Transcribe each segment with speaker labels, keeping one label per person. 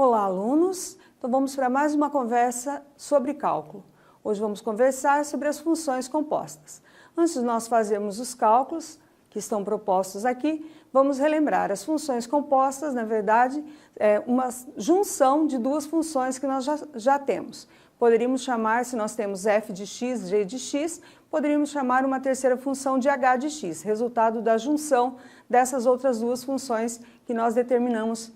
Speaker 1: Olá, alunos! Então vamos para mais uma conversa sobre cálculo. Hoje vamos conversar sobre as funções compostas. Antes de nós fazermos os cálculos que estão propostos aqui, vamos relembrar. As funções compostas, na verdade, é uma junção de duas funções que nós já temos. Poderíamos chamar, se nós temos f de x, g de x, poderíamos chamar uma terceira função de h de x, resultado da junção dessas outras duas funções que nós determinamos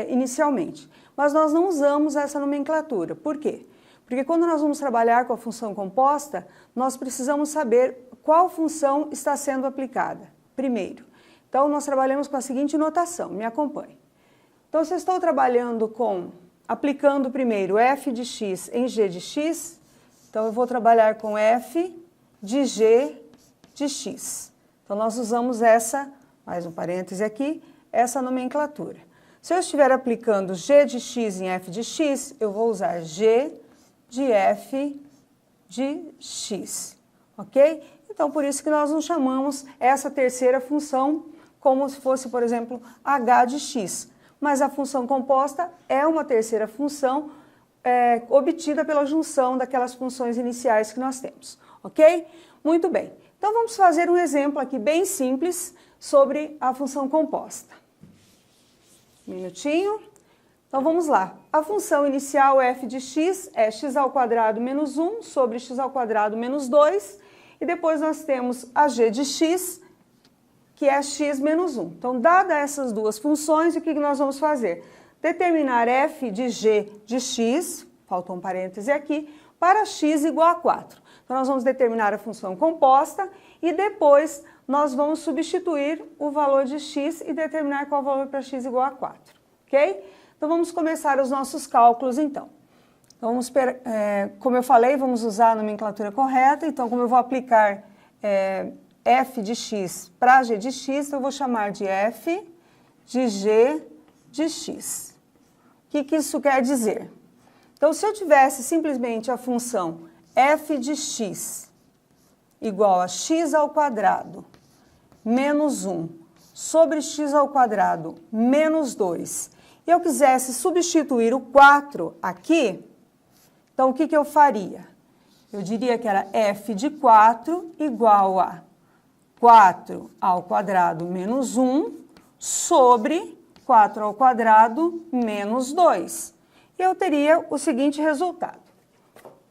Speaker 1: inicialmente. Mas nós não usamos essa nomenclatura. Por quê? Porque quando nós vamos trabalhar com a função composta, nós precisamos saber qual função está sendo aplicada primeiro. Então, nós trabalhamos com a seguinte notação, me acompanhe. Então, se eu estou trabalhando aplicando primeiro f de x em g de x, então eu vou trabalhar com f de g de x. Então, nós usamos essa, mais um parêntese aqui, essa nomenclatura. Se eu estiver aplicando g de x em f de x, eu vou usar g de f de x, ok? Então, por isso que nós não chamamos essa terceira função como se fosse, por exemplo, h de x. Mas a função composta é uma terceira função obtida pela junção daquelas funções iniciais que nós temos, ok? Muito bem. Então, vamos fazer um exemplo aqui bem simples sobre a função composta. Um minutinho. Então, vamos lá. A função inicial f de x é x ao quadrado menos 1 sobre x ao quadrado menos 2. E depois nós temos a g de x, que é x menos 1. Então, dadas essas duas funções, o que nós vamos fazer? Determinar f de g de x, faltou um parêntese aqui, para x igual a 4. Então, nós vamos determinar a função composta e depois nós vamos substituir o valor de x e determinar qual o valor para x igual a 4, ok? Então, vamos começar os nossos cálculos, então. Então, como eu falei, vamos usar a nomenclatura correta. Então, como eu vou aplicar f de x para g de x, eu vou chamar de f de g de x. O que isso quer dizer? Então, se eu tivesse simplesmente a função f de x igual a x ao quadrado menos 1 sobre x ao quadrado menos 2, e eu quisesse substituir o 4 aqui, então o que eu faria? Eu diria que era f de 4 igual a 4 ao quadrado menos 1 sobre 4 ao quadrado menos 2. E eu teria o seguinte resultado.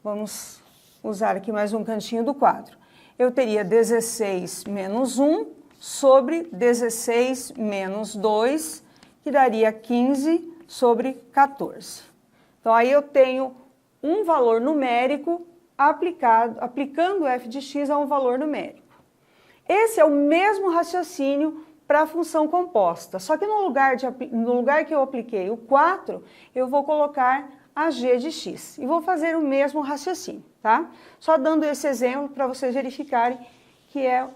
Speaker 1: Vamos usar aqui mais um cantinho do quadro. Eu teria 16 menos 1 sobre 16 menos 2, que daria 15 sobre 14. Então, aí eu tenho um valor numérico aplicando f de x a um valor numérico. Esse é o mesmo raciocínio para a função composta, só que no lugar que eu apliquei o 4, eu vou colocar a g de x e vou fazer o mesmo raciocínio, tá? Só dando esse exemplo para vocês verificarem que é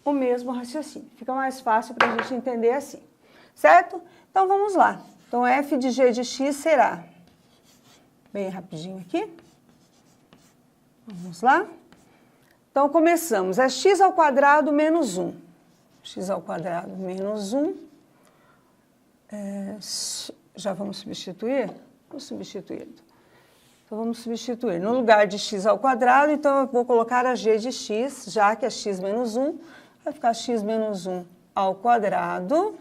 Speaker 1: o mesmo raciocínio. Fica mais fácil para a gente entender assim, certo? Então, vamos lá. Então, f de g de x será, bem rapidinho aqui, vamos lá. Então, começamos. É x ao quadrado menos 1. X ao quadrado menos 1. Já vamos substituir? Vou substituir. Então, vamos substituir. No lugar de x ao quadrado, então, eu vou colocar a g de x, já que é x menos 1. Vai ficar x menos 1 ao quadrado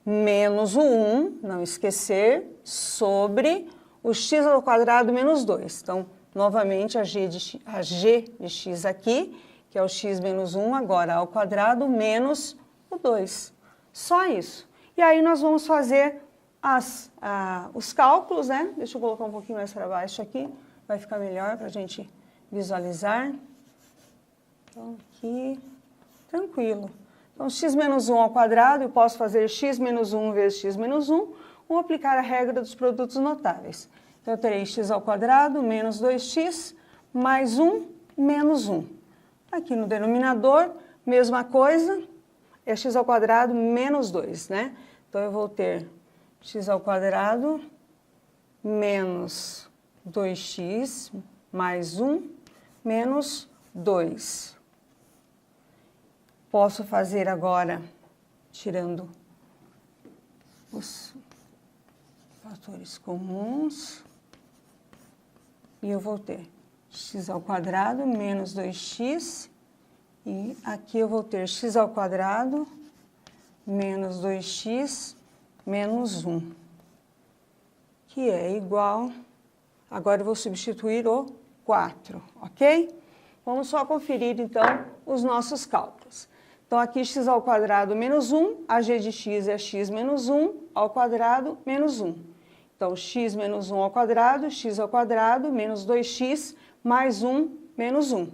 Speaker 1: menos o 1, não esquecer, sobre o x ao quadrado menos 2. Então, novamente, a g de x aqui, que é o x menos 1, agora ao quadrado, menos o 2. Só isso. E aí, nós vamos fazer os cálculos, né? Deixa eu colocar um pouquinho mais para baixo aqui, vai ficar melhor para a gente visualizar. Então, aqui, tranquilo. Então, x menos 1 ao quadrado, eu posso fazer x menos 1 vezes x menos 1, ou aplicar a regra dos produtos notáveis. Então, eu terei x ao quadrado menos 2x mais 1 menos 1. Aqui no denominador, mesma coisa, é x ao quadrado menos 2, né? Então, eu vou ter x ao quadrado menos 2x mais 1 menos 2. Posso fazer agora, tirando os fatores comuns, e eu vou ter x ao quadrado menos 2x, e aqui eu vou ter x ao quadrado menos 2x menos 1, que é igual, agora eu vou substituir o 4, ok? Vamos só conferir, então, os nossos cálculos. Então, aqui x ao quadrado menos 1, a g de x é x menos 1 ao quadrado menos 1. Então, x menos 1 ao quadrado, menos 2x mais 1 menos 1,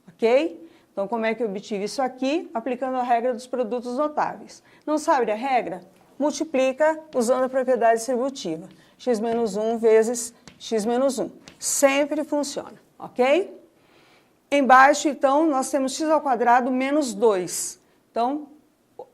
Speaker 1: ok? Então, como é que eu obtive isso aqui? Aplicando a regra dos produtos notáveis. Não sabe a regra? Multiplica usando a propriedade distributiva. X menos 1 vezes x menos 1. Sempre funciona, ok? Embaixo, então, nós temos x ao quadrado menos 2. Então,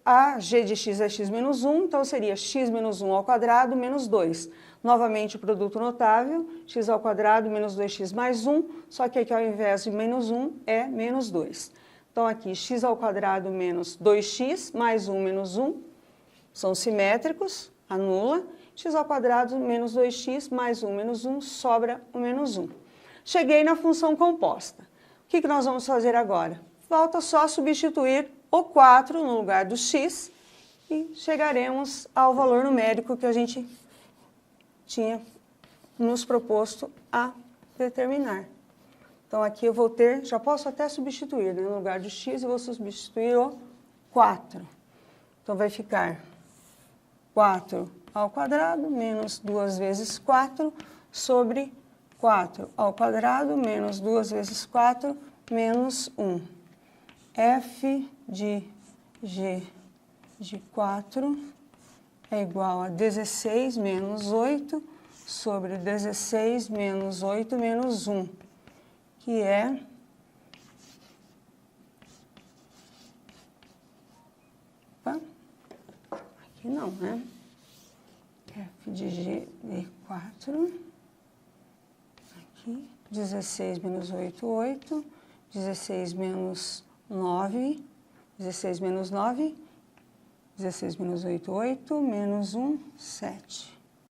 Speaker 1: a g de x é x menos 1, então seria x menos 1 ao quadrado menos 2. Novamente, o produto notável, x ao quadrado menos 2x mais 1, só que aqui ao invés de menos 1 é menos 2. Então, aqui x ao quadrado menos 2x mais 1 menos 1 são simétricos, anula. X ao quadrado menos 2x mais 1 menos 1, sobra o menos 1. Cheguei na função composta. O que nós vamos fazer agora? Falta só substituir o 4 no lugar do x e chegaremos ao valor numérico que a gente tinha nos proposto a determinar. Então, aqui eu vou ter, já posso até substituir, né? No lugar do x eu vou substituir o 4. Então, vai ficar 4 ao quadrado menos 2 vezes 4 sobre 4 ao quadrado menos 2 vezes 4 menos 1. F de g de 4 é igual a 16 menos 8 sobre 16 menos 8 menos 1, que é aqui não, né? F de g de 4, aqui, 16 menos 8, 8, 16 menos 9, 16 menos 9, 16 menos 8, 8, menos 1, 7.